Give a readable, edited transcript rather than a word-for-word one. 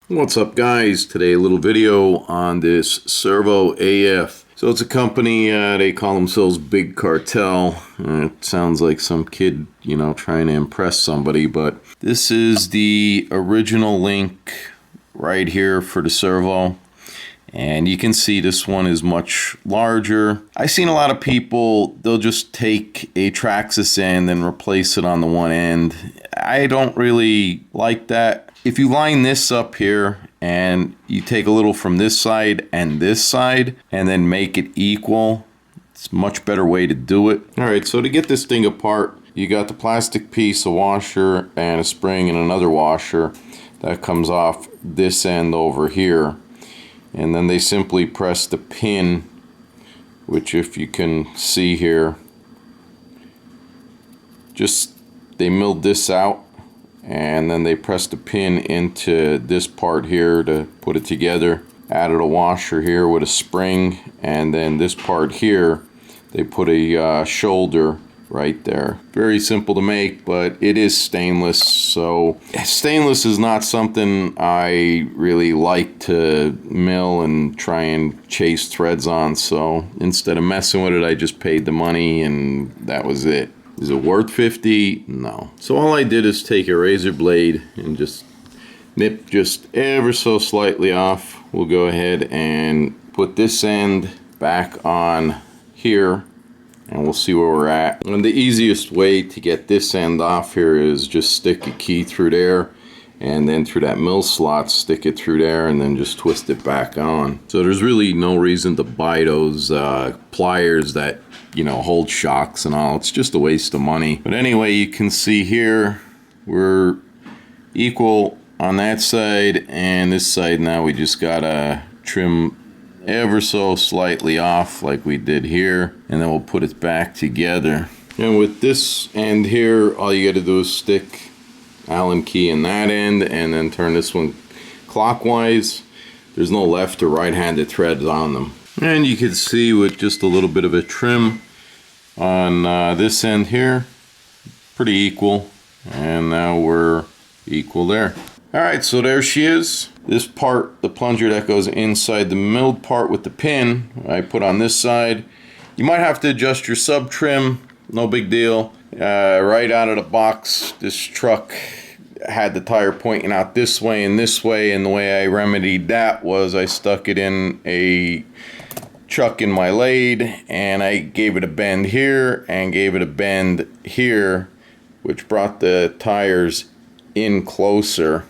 What's up, guys? Today a little video on this Servo AF. So it's a company, they call themselves Big Cartel. It sounds like some kid, trying to impress somebody, but this is the original link right here for the servo. And you can see this one is much larger. I've seen a lot of people, they'll just take a Traxxas end and replace it on the one end. I don't really like that. If you line this up here and you take a little from this side and then make it equal, it's a much better way to do it. All right, so to get this thing apart, you got the plastic piece, a washer and a spring and another washer that comes off this end over here. And then they simply press the pin, which if you can see here, they milled this out, and then they pressed the pin into this part here to put it together. Added a washer here with a spring, and then this part here, they put a shoulder right there. Very simple to make, but it is stainless, so stainless is not something I really like to mill and try and chase threads on, so instead of messing with it, I just paid the money and that was it. Is it worth 50? No. So all I did is take a razor blade and just nip just ever so slightly off. We'll go ahead and put this end back on here, and we'll see where we're at. And the easiest way to get this end off here is just stick a key through there, and then through that mill slot, stick it through there, and then just twist it back on. So there's really no reason to buy those pliers that, hold shocks and all. It's just a waste of money. But anyway, you can see here, we're equal on that side, and this side now we just gotta trim ever so slightly off like we did here, and then we'll put it back together. And with this end here, all you got to do is stick Allen key in that end and then turn this one clockwise. There's no left or right-handed threads on them. And you can see with just a little bit of a trim on this end here, pretty equal, and now we're equal there. Alright, so there she is. This part, the plunger that goes inside the milled part with the pin, I put on this side. You might have to adjust your sub trim, no big deal. Right out of the box, this truck had the tire pointing out this way, and the way I remedied that was I stuck it in a chuck in my lathe, and I gave it a bend here and gave it a bend here, which brought the tires in closer.